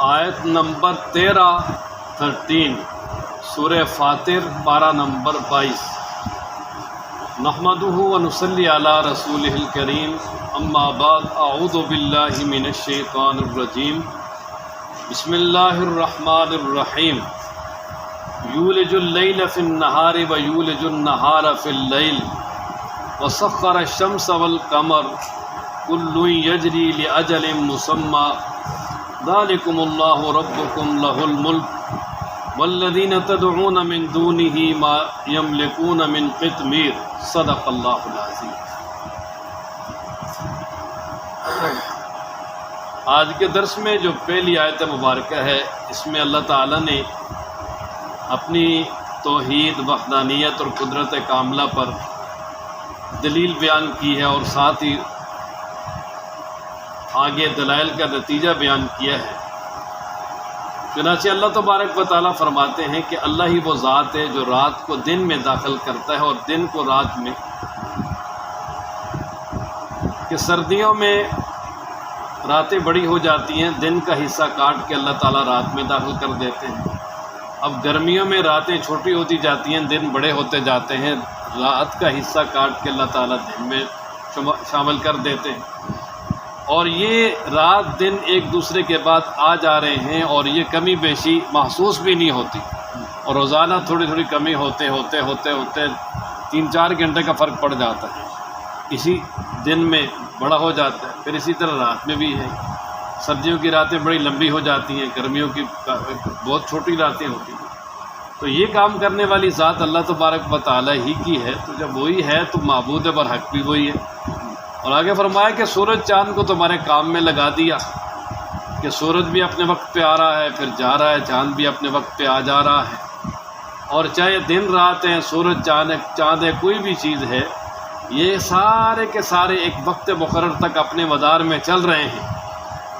آیت نمبر 13 سورہ فاطر پارہ نمبر 22۔ نحمدہ و نصلی علی رسولہ الکریم، اما بعد، اعوذ باللہ من الشیطان الرجیم، بسم اللہ الرحمن الرحیم۔ یولج اللیل فی النہار و یولج النہار فی اللیل وسخر الشمس والقمر کل یجری لأجل مسمی ذالکم اللہ ربکم لہ الملک والذین تدعون من دونہ ما یملکون من قطمیر۔ صدق اللہ العظیم۔ آج کے درس میں جو پہلی آیت مبارکہ ہے، اس میں اللہ تعالیٰ نے اپنی توحید، وحدانیت اور قدرت کاملہ پر دلیل بیان کی ہے، اور ساتھ ہی آگے دلائل کا نتیجہ بیان کیا ہے۔ چنانچہ اللہ تبارک و تعالیٰ فرماتے ہیں کہ اللہ ہی وہ ذات ہے جو رات کو دن میں داخل کرتا ہے اور دن کو رات میں، کہ سردیوں میں راتیں بڑی ہو جاتی ہیں، دن کا حصہ کاٹ کے اللہ تعالیٰ رات میں داخل کر دیتے ہیں۔ اب گرمیوں میں راتیں چھوٹی ہوتی جاتی ہیں، دن بڑے ہوتے جاتے ہیں، رات کا حصہ کاٹ کے اللہ تعالیٰ دن میں شامل کر دیتے ہیں، اور یہ رات دن ایک دوسرے کے بعد آ جا رہے ہیں، اور یہ کمی بیشی محسوس بھی نہیں ہوتی، اور روزانہ تھوڑی تھوڑی کمی ہوتے 3-4 گھنٹے کا فرق پڑ جاتا ہے، اسی دن میں بڑا ہو جاتا ہے۔ پھر اسی طرح رات میں بھی ہے، سردیوں کی راتیں بڑی لمبی ہو جاتی ہیں، گرمیوں کی بہت چھوٹی راتیں ہوتی ہیں۔ تو یہ کام کرنے والی ذات اللہ تبارک و تعالیٰ ہی کی ہے، تو جب وہی ہے تو معبود برحق بھی وہی ہے۔ اور آگے فرمایا کہ سورج چاند کو تمہارے کام میں لگا دیا، کہ سورج بھی اپنے وقت پہ آ رہا ہے، پھر جا رہا ہے، چاند بھی اپنے وقت پہ آ جا رہا ہے، اور چاہے دن رات ہیں، سورج چاند ہے، کوئی بھی چیز ہے، یہ سارے کے سارے ایک وقت مقرر تک اپنے مدار میں چل رہے ہیں،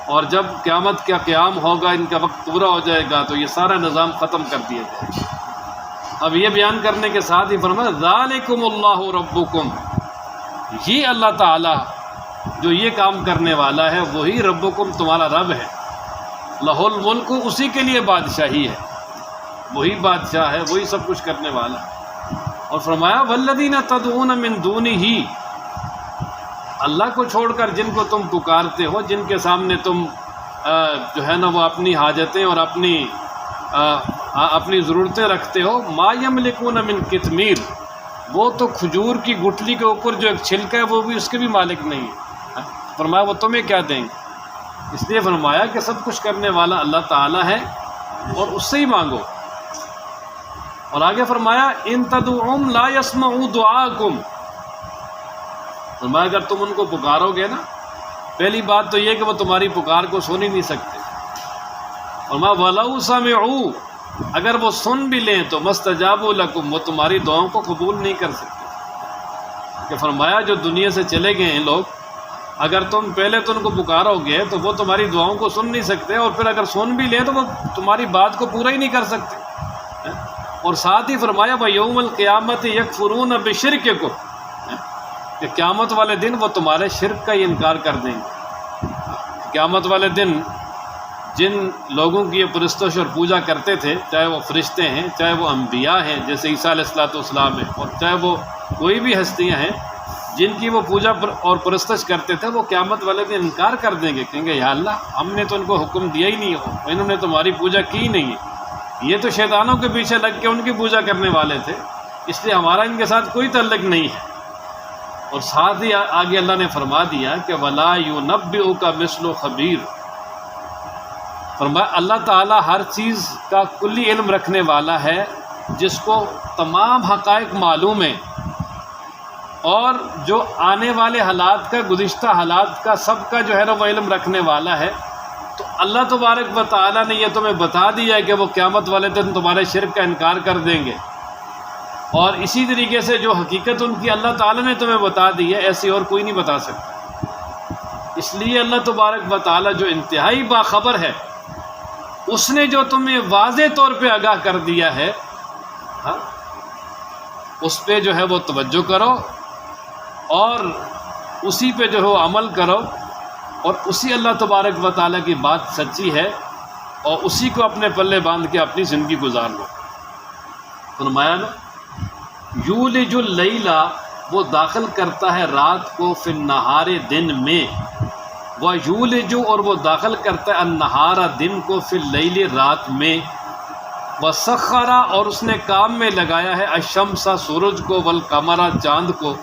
اور جب قیامت کا قیام ہوگا، ان کا وقت پورا ہو جائے گا، تو یہ سارا نظام ختم کر دیا جائے گا۔ اب یہ بیان کرنے کے ساتھ ہی فرمایا ذالکم اللہ ربکم، یہ اللہ تعالیٰ جو یہ کام کرنے والا ہے وہی ربکم، تمہارا رب ہے، لہ الملک، اسی کے لیے بادشاہی ہے، وہی بادشاہ ہے، وہی سب کچھ کرنے والا ہے۔ اور فرمایا والذین تدعون من دونہ، اللہ کو چھوڑ کر جن کو تم پکارتے ہو، جن کے سامنے تم جو ہے نا وہ اپنی حاجتیں اور اپنی ضرورتیں رکھتے ہو، ما یملکون من قطمیر، وہ تو کھجور کی گٹھلی کے اوپر جو ایک چھلکا ہے وہ بھی اس کے بھی مالک نہیں ہے۔ فرمایا وہ تمہیں کیا دیں گے؟ اس لیے فرمایا کہ سب کچھ کرنے والا اللہ تعالیٰ ہے، اور اس سے ہی مانگو۔ اور آگے فرمایا ان تدعوہم لا یسمعوا دعاءکم، فرمایا اگر تم ان کو پکارو گے نا، پہلی بات تو یہ کہ وہ تمہاری پکار کو سن ہی نہیں سکتے، فرمایا وَلَوْ سَمِعُوا، اگر وہ سن بھی لیں تو مَسْتَجَابُوا لَكُمْ، وہ تمہاری دعاؤں کو قبول نہیں کر سکتے۔ کہ فرمایا جو دنیا سے چلے گئے ہیں لوگ، اگر تم پہلے تو ان کو پکارو گے تو وہ تمہاری دعاؤں کو سن نہیں سکتے، اور پھر اگر سن بھی لیں تو وہ تمہاری بات کو پورا ہی نہیں کر سکتے۔ اور ساتھ ہی فرمایا وَيَوْمَ الْقِيَامَةِ يَكْفُرُونَ بِشِرْكِكُمْ، کہ قیامت والے دن وہ تمہارے شرک کا ہی انکار کر دیں گے۔ قیامت والے دن جن لوگوں کی یہ پرستش اور پوجا کرتے تھے، چاہے وہ فرشتے ہیں، چاہے وہ انبیاء ہیں جیسے عیسیٰ علیہ السلام ہیں، اور چاہے وہ کوئی بھی ہستیاں ہیں جن کی وہ پوجا اور پرستش کرتے تھے، وہ قیامت والے دن انکار کر دیں گے، کہیں گے یا اللہ ہم نے تو ان کو حکم دیا ہی نہیں ہو، انہوں نے تمہاری پوجا کی ہی نہیں ہے، یہ تو شیطانوں کے پیچھے لگ کے ان کی پوجا کرنے والے تھے، اس لیے ہمارا ان کے ساتھ کوئی تعلق نہیں ہے۔ اور ساتھ ہی آگے اللہ نے فرما دیا کہ وَلَا يُنَبِّئُكَ مِثْلُ خَبِيرٍ، فرمایا اللہ تعالیٰ ہر چیز کا کلی علم رکھنے والا ہے، جس کو تمام حقائق معلوم ہیں، اور جو آنے والے حالات کا، گزشتہ حالات کا، سب کا جو ہے نا وہ علم رکھنے والا ہے۔ تو اللہ تبارک و تعالیٰ نے یہ تمہیں بتا دیا ہے کہ وہ قیامت والے دن تمہارے شرک کا انکار کر دیں گے، اور اسی طریقے سے جو حقیقت ان کی اللہ تعالیٰ نے تمہیں بتا دی ہے، ایسی اور کوئی نہیں بتا سکتا۔ اس لیے اللہ تبارک و تعالیٰ جو انتہائی باخبر ہے، اس نے جو تمہیں واضح طور پہ آگاہ کر دیا ہے، اس پہ جو ہے وہ توجہ کرو، اور اسی پہ جو ہے وہ عمل کرو، اور اسی اللہ تبارک و تعالیٰ کی بات سچی ہے، اور اسی کو اپنے پلے باندھ کے اپنی زندگی گزار لو۔ فرمایا نا یولج اللیلہ، وہ داخل کرتا ہے رات کو فی النہار دن میں، ویولج اور وہ داخل کرتا ہے النہار دن کو فی اللیل رات میں، وسخر اور اس نے کام میں لگایا ہے الشمس سورج کو، والقمر چاند کو،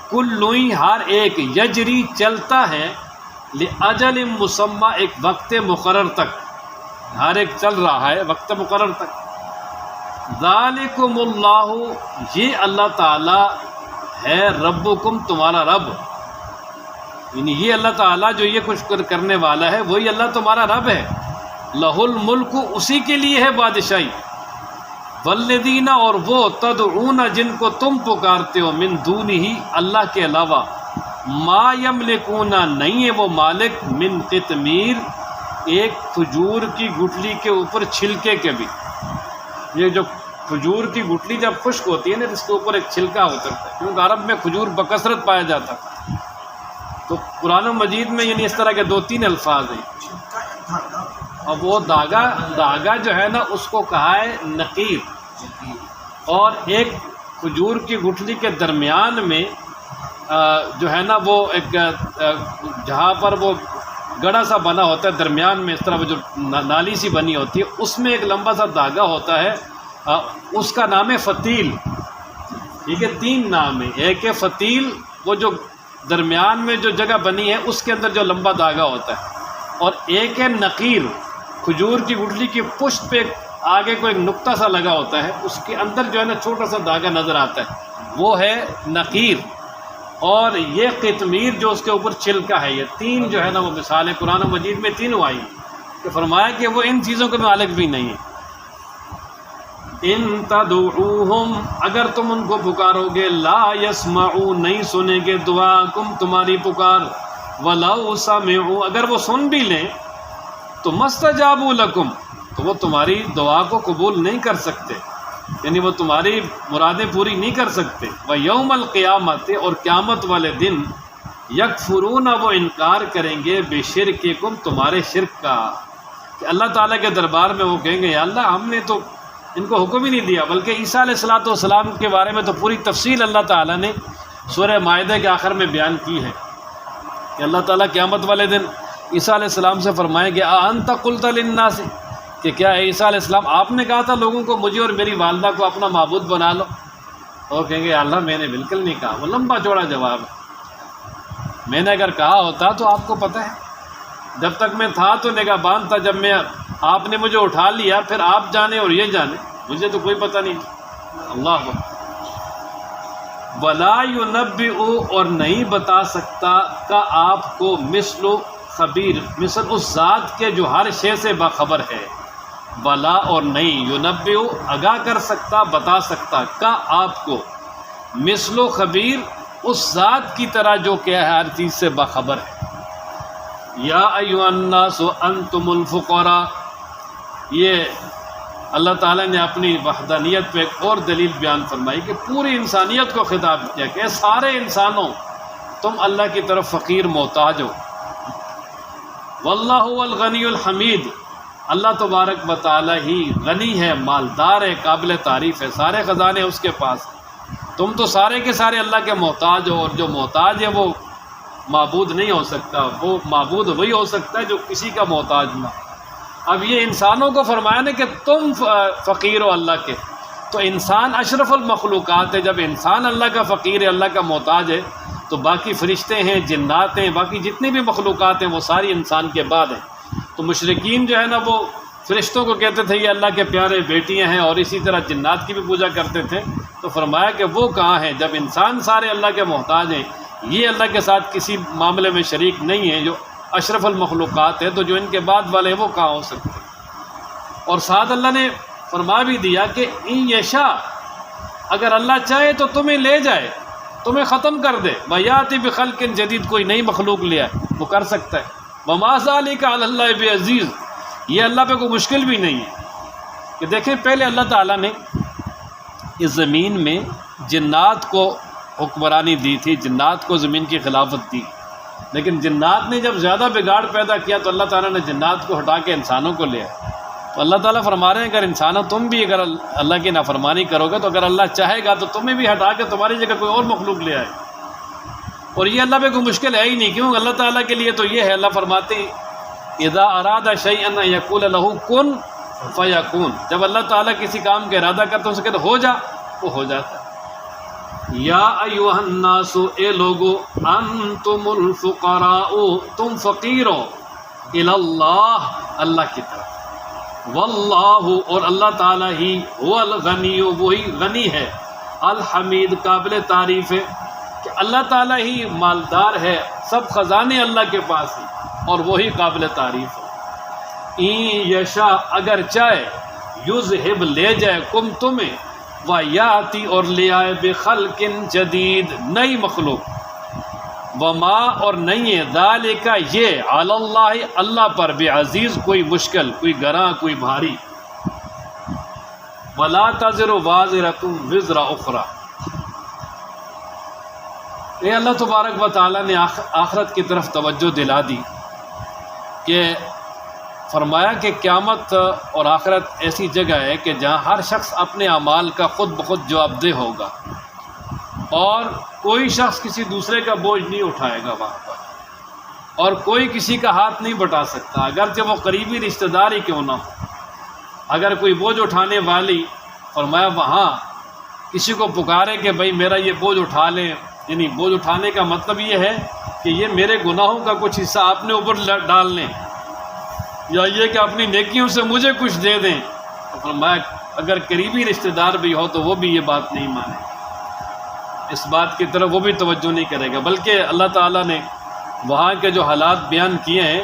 کل ہر ایک یجری چلتا ہے، لاجل مسمى ایک وقت مقرر تک، ہر ایک چل رہا ہے وقت مقرر تک۔ ذالکم اللہ، یہ اللہ تعالی ہے، ربکم تمہارا رب، یعنی یہ اللہ تعالیٰ جو یہ کچھ کرنے والا ہے وہی اللہ تمہارا رب ہے۔ لہ الملک، اسی کے لیے ہے بادشاہی، والذین اور وہ تدعون جن کو تم پکارتے ہو، من دونہ اللہ کے علاوہ، ما یملکون نہیں ہے وہ مالک، من قطمیر ایک کھجور کی گٹلی کے اوپر چھلکے کے بھی۔ یہ جو کھجور کی گٹلی جب خشک ہوتی ہے نا، اس کے اوپر ایک چھلکا ہوتا ہے، کیونکہ عرب میں کھجور بکثرت پایا جاتا ہے، تو قرآن مجید میں یعنی اس طرح کے 2-3 الفاظ ہیں۔ اب وہ داغا جو ہے نا اس کو کہا ہے نقیر، اور ایک کھجور کی گٹھلی کے درمیان میں جو ہے نا وہ ایک جہاں پر وہ گڑھا سا بنا ہوتا ہے درمیان میں، اس طرح وہ جو نالی سی بنی ہوتی ہے، اس میں ایک لمبا سا دھاگا ہوتا ہے، اس کا نام ہے فتیل۔ ٹھیک ہے، 3 نام ہے، ایک ہے فتیل، وہ جو درمیان میں جو جگہ بنی ہے اس کے اندر جو لمبا دھاگا ہوتا ہے، اور ایک ہے نقیر، کھجور کی گٹھلی کی پشت پہ آگے کو ایک نقطہ سا لگا ہوتا ہے، اس کے اندر جو ہے نا چھوٹا سا دھاگا نظر آتا ہے، وہ ہے نقیر۔ اور یہ قطمیر جو اس کے اوپر چھلکا ہے، یہ 3 جو ہے نا وہ مثالیں قرآن مجید میں 3 آئی کہ فرمایا کہ وہ ان چیزوں کے مالک بھی نہیں ہیں۔ ان تدعوہم، اگر تم ان کو پکارو گے، لا یسمعوا نہیں سنیں گے دعاکم تمہاری پکار، ولو سمعوا اگر وہ سن بھی لیں تو مستجابوا لکم تو وہ تمہاری دعا کو قبول نہیں کر سکتے، یعنی وہ تمہاری مرادیں پوری نہیں کر سکتے۔ ویوم القیامت اور قیامت والے دن، یکفرون وہ انکار کریں گے بشرککم تمہارے شرک کا، کہ اللہ تعالیٰ کے دربار میں وہ کہیں گے یا اللہ ہم نے تو ان کو حکم ہی نہیں دیا، بلکہ عیسیٰ علیہ السلام کے بارے میں تو پوری تفصیل اللہ تعالیٰ نے سورہ مائدہ کے آخر میں بیان کی ہے کہ اللہ تعالیٰ قیامت والے دن عیسیٰ علیہ السلام سے فرمائیں گے اَأَنْتَ قُلْتَ لِلنَّاسِ، کہ کیا عیسیٰ علیہ السلام آپ نے کہا تھا لوگوں کو مجھے اور میری والدہ کو اپنا معبود بنا لو؟ اور کہیں گے اللہ میں نے بالکل نہیں کہا۔ وہ لمبا چوڑا جواب ہے، میں نے اگر کہا ہوتا تو آپ کو پتہ ہے، جب تک میں تھا تو نگہبان تھا، جب آپ نے مجھے اٹھا لیا پھر آپ جانے اور یہ جانے، مجھے تو کوئی پتہ نہیں تھا۔ اللہ ولا ينبئ اور نہیں بتا سکتا کا آپ کو مثل خبیر، مثل اس ذات کے جو ہر شے سے باخبر ہے، ولا اور نہیں، ينبئ آگاہ کر سکتا بتا سکتا کا آپ کو، مثل خبیر اس ذات کی طرح جو کہ ہر چیز سے باخبر ہے۔ یا ایھا الناس انتم الفقراء، یہ اللہ تعالیٰ نے اپنی وحدانیت پہ ایک اور دلیل بیان فرمائی کہ پوری انسانیت کو خطاب کیا کہ اے سارے انسانوں تم اللہ کی طرف فقیر محتاج ہو۔ واللہ هو الغنی الحمید، اللہ تبارک و تعالیٰ ہی غنی ہے، مالدار ہے، قابل تعریف ہے، سارے خزانے اس کے پاس ہیں، تم تو سارے کے سارے اللہ کے محتاج ہو، اور جو محتاج ہے وہ معبود نہیں ہو سکتا، وہ معبود وہی ہو سکتا ہے جو کسی کا محتاج نہ۔ اب یہ انسانوں کو فرمایا نا کہ تم فقیر ہو اللہ کے، تو انسان اشرف المخلوقات ہے، جب انسان اللہ کا فقیر ہے، اللہ کا محتاج ہے، تو باقی فرشتے ہیں، جنات ہیں، باقی جتنی بھی مخلوقات ہیں وہ ساری انسان کے بعد ہیں۔ تو مشرکین جو ہے نا وہ فرشتوں کو کہتے تھے یہ اللہ کے پیارے بیٹیاں ہیں، اور اسی طرح جنات کی بھی پوجا کرتے تھے، تو فرمایا کہ وہ کہاں ہیں جب انسان سارے اللہ کے محتاج ہیں، یہ اللہ کے ساتھ کسی معاملے میں شریک نہیں ہیں، جو اشرف المخلوقات ہے، تو جو ان کے بعد والے ہیں وہ کہاں ہو سکتے ہیں۔ اور ساتھ اللہ نے فرما بھی دیا کہ ان یشاء، اگر اللہ چاہے تو تمہیں لے جائے، تمہیں ختم کر دے، ویاتی بخلق جدید، کوئی نئی مخلوق لے آئے، وہ کر سکتا ہے۔ وما ذلک علی اللہ بعزیز، یہ اللہ پہ کوئی مشکل بھی نہیں ہے۔ کہ دیکھیں پہلے اللہ تعالیٰ نے اس زمین میں جنات کو حکمرانی دی تھی، جنات کو زمین کی خلافت دی، لیکن جنات نے جب زیادہ بگاڑ پیدا کیا تو اللہ تعالیٰ نے جنات کو ہٹا کے انسانوں کو لیا۔ تو اللہ تعالیٰ فرما رہے ہیں اگر انسانوں تم بھی اگر اللہ کی نافرمانی کرو گے تو اگر اللہ چاہے گا تو تمہیں بھی ہٹا کے تمہاری جگہ کوئی اور مخلوق لے آئے، اور یہ اللہ پہ کوئی مشکل ہے ہی نہیں، کیوں؟ اللہ تعالیٰ کے لیے تو یہ ہے، اللہ فرماتے ہیں اذا اراد شیئا ان یقول له کن فیکون، جب اللہ تعالیٰ کسی کام کا ارادہ کرتا ہے اسے کہتے ہو جا، وہ ہو جاتا ہے۔ یا ایھا الناس، اے لوگو، انتم الفقراء، تم فقیر ہو، الی اللہ، اللہ کی طرف، واللہ، اور اللہ تعالیٰ ہی، هو الغنی، وہی غنی ہے، الحمید، قابل تعریف ہے کہ اللہ تعالیٰ ہی مالدار ہے، سب خزانے اللہ کے پاس ہیں اور وہی قابل تعریف ہے۔ این یشا، اگر چاہے، یذہب، لے جائے، کم تمہیں، ویاتی، اور لے آئے، بخلق جدید، نئی مخلوق، وما، اور نہیں ہے، ذالک، یہ، علی اللہ، اللہ پر، بعزیز، کوئی مشکل، کوئی گراں، کوئی بھاری، ولا تزر وازرۃ وزر اخری، اے اللہ تبارک و تعالیٰ نے آخرت کی طرف توجہ دلا دی کہ فرمایا کہ قیامت اور آخرت ایسی جگہ ہے کہ جہاں ہر شخص اپنے اعمال کا خود بخود جواب دہ ہوگا، اور کوئی شخص کسی دوسرے کا بوجھ نہیں اٹھائے گا وہاں پر، اور کوئی کسی کا ہاتھ نہیں بٹا سکتا، اگرچہ وہ قریبی رشتہ دار ہی کیوں نہ ہو۔ اگر کوئی بوجھ اٹھانے والی، فرمایا وہاں کسی کو پکارے کہ بھائی میرا یہ بوجھ اٹھا لیں، یعنی بوجھ اٹھانے کا مطلب یہ ہے کہ یہ میرے گناہوں کا کچھ حصہ آپ نے اوپر ڈال لیں، یا یہ کہ اپنی نیکیوں سے مجھے کچھ دے دیں، تو فرمایا اگر قریبی رشتہ دار بھی ہو تو وہ بھی یہ بات نہیں مانے، اس بات کی طرف وہ بھی توجہ نہیں کرے گا، بلکہ اللہ تعالیٰ نے وہاں کے جو حالات بیان کیے ہیں،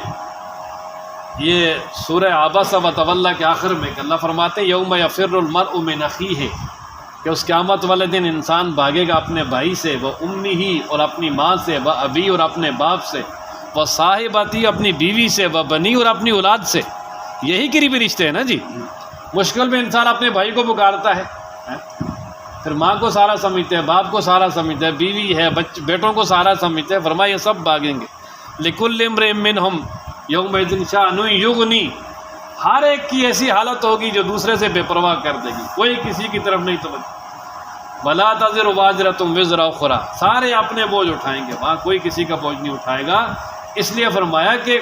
یہ سورہ عبس و تولی کے آخر میں کہ اللہ فرماتے ہیں یوم یفر المرء من اخیہ، کہ اس قیامت والے دن انسان بھاگے گا اپنے بھائی سے، وہ امہ، اور اپنی ماں سے، وہ ابی، اور اپنے باپ سے، وہ صاحبتی، اپنی بیوی سے، وہ بنی، اور اپنی اولاد سے، یہی قریبی رشتے ہیں نا جی۔ مشکل میں انسان اپنے بھائی کو پکارتا ہے، پھر ماں کو سارا سمجھتے ہیں، باپ کو سارا سمجھتے ہیں، بیوی ہے، بیٹوں کو سارا سمجھتے ہیں، فرمایا یہ سب بھاگیں گے، لکل امرئ منہم یومئذ شأن یغنی، ہر ایک کی ایسی حالت ہوگی جو دوسرے سے بے پرواہ کر دے گی، کوئی کسی کی طرف نہیں توجہ، ولا تزر وازرۃ وزر اخری، سارے اپنے بوجھ اٹھائیں گے، وہاں کوئی کسی کا بوجھ نہیں اٹھائے گا، اس لیے فرمایا کہ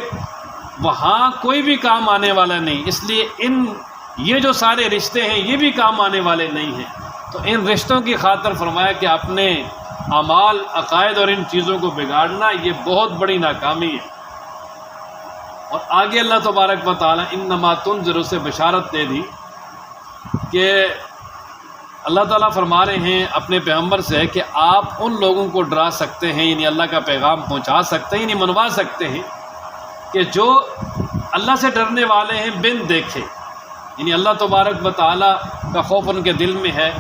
وہاں کوئی بھی کام آنے والا نہیں، اس لیے یہ جو سارے رشتے ہیں یہ بھی کام آنے والے نہیں ہیں، تو ان رشتوں کی خاطر فرمایا کہ اپنے اعمال، عقائد اور ان چیزوں کو بگاڑنا یہ بہت بڑی ناکامی ہے۔ اور آگے اللہ تبارک و تعالیٰ انما تنذر سے بشارت دے دی کہ اللہ تعالیٰ فرما رہے ہیں اپنے پیغمبر سے کہ آپ ان لوگوں کو ڈرا سکتے ہیں، یعنی اللہ کا پیغام پہنچا سکتے ہیں، یعنی منوا سکتے ہیں کہ جو اللہ سے ڈرنے والے ہیں بن دیکھے، یعنی اللہ تبارک و تعالیٰ کا خوف ان کے دل میں ہے،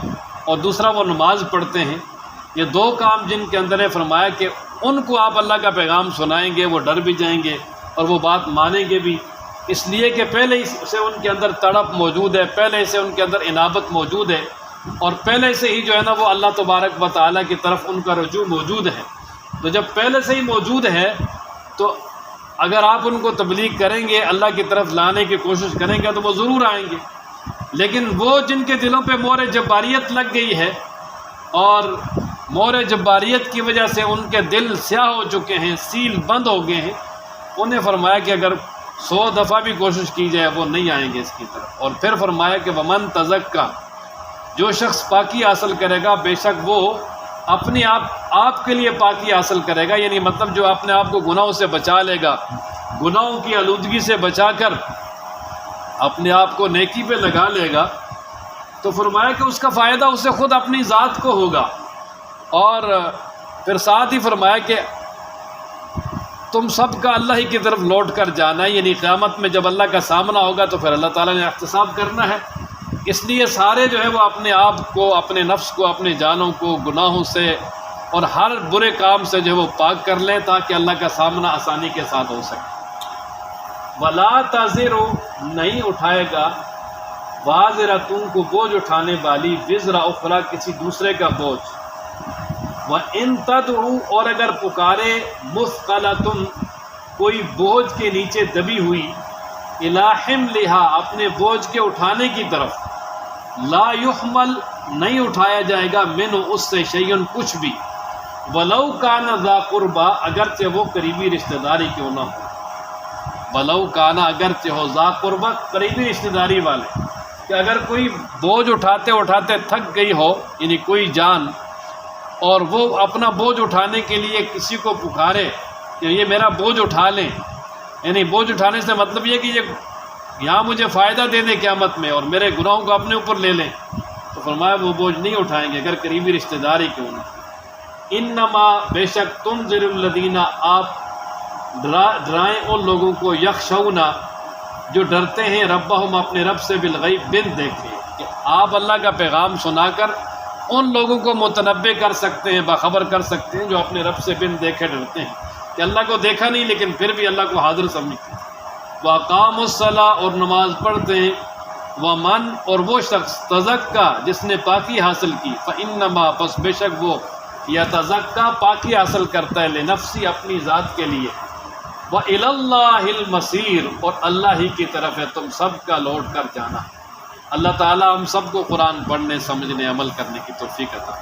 اور دوسرا وہ نماز پڑھتے ہیں، یہ دو کام جن کے اندر ہے، فرمایا کہ ان کو آپ اللہ کا پیغام سنائیں گے، وہ ڈر بھی جائیں گے اور وہ بات مانیں گے بھی، اس لیے کہ پہلے ہی سے ان کے اندر تڑپ موجود ہے، پہلے سے ان کے اندر انابت موجود ہے، اور پہلے سے ہی جو ہے نا وہ اللہ تبارک و تعالیٰ کی طرف ان کا رجوع موجود ہے۔ تو جب پہلے سے ہی موجود ہے تو اگر آپ ان کو تبلیغ کریں گے، اللہ کی طرف لانے کی کوشش کریں گے تو وہ ضرور آئیں گے، لیکن وہ جن کے دلوں پہ مہر جباریت لگ گئی ہے اور مہر جباریت کی وجہ سے ان کے دل سیاہ ہو چکے ہیں، سیل بند ہو گئے ہیں، انہیں فرمایا کہ اگر 100 دفعہ بھی کوشش کی جائے وہ نہیں آئیں گے اس کی طرف۔ اور پھر فرمایا کہ ومن تزکا، جو شخص پاکی حاصل کرے گا بے شک وہ اپنے آپ کے لیے پاکی حاصل کرے گا، یعنی مطلب جو اپنے آپ کو گناہوں سے بچا لے گا، گناہوں کی آلودگی سے بچا کر اپنے آپ کو نیکی پہ لگا لے گا، تو فرمایا کہ اس کا فائدہ اسے خود اپنی ذات کو ہوگا۔ اور پھر ساتھ ہی فرمایا کہ تم سب کا اللہ ہی کی طرف لوٹ کر جانا ہے، یعنی قیامت میں جب اللہ کا سامنا ہوگا تو پھر اللہ تعالیٰ نے احتساب کرنا ہے، اس لیے سارے جو ہے وہ اپنے آپ کو، اپنے نفس کو، اپنے جانوں کو گناہوں سے اور ہر برے کام سے جو ہے وہ پاک کر لیں تاکہ اللہ کا سامنا آسانی کے ساتھ ہو سکے۔ ولا تزر، نہیں اٹھائے گا، وازرۃ کو بوجھ اٹھانے والی، وزر اخری کسی دوسرے کا بوجھ، وَإِن تَدْعُوا، اور اگر پکارے، مثقلۃ کوئی بوجھ کے نیچے دبی ہوئی، الی حملھا اپنے بوجھ کے اٹھانے کی طرف، لا یحمل نہیں اٹھایا جائے گا، منہ اس سے شیئن کچھ بھی، ولو کان ذا قربا اگرچہ وہ قریبی رشتہ داری کیوں نہ ہو، ولو کان اگرچہ ہو ذا قربا قریبی رشتہ داری والے، کہ اگر کوئی بوجھ اٹھاتے اٹھاتے تھک گئی ہو، یعنی کوئی جان، اور وہ اپنا بوجھ اٹھانے کے لیے کسی کو پکارے کہ یہ میرا بوجھ اٹھا لیں، یعنی بوجھ اٹھانے سے مطلب یہ کہ یہ یہاں مجھے فائدہ دے دیں قیامت میں اور میرے گناہوں کو اپنے اوپر لے لیں، تو فرمایا وہ بوجھ نہیں اٹھائیں گے اگر قریبی رشتہ داری کیوں نہ۔ انما بے شک تنذر الذین آپ ڈرائیں ان لوگوں کو، یخشون جو ڈرتے ہیں، ربہم اپنے رب سے، بالغیب بن دیکھے، کہ آپ اللہ کا پیغام سنا کر ان لوگوں کو متنبع کر سکتے ہیں، باخبر کر سکتے ہیں جو اپنے رب سے بن دیکھے ڈرتے ہیں، کہ اللہ کو دیکھا نہیں لیکن پھر بھی اللہ کو حاضر سمجھتے ہیں۔ وَأَقَامُوا الصَّلَاةَ اور نماز پڑھتے ہیں، وَمَنْ اور وہ شخص تزکا جس نے پاکی حاصل کی، فَإِنَّمَا پس بے شک وہ یتزکا پاکی حاصل کرتا ہے، لنفسی اپنی ذات کے لیے، وَإِلَى اللَّهِ الْمَصِيرُ اور اللہ ہی کی طرف ہے تم سب کا لوٹ کر جانا۔ اللہ تعالی ہم سب کو قرآن پڑھنے، سمجھنے، عمل کرنے کی توفیق عطا۔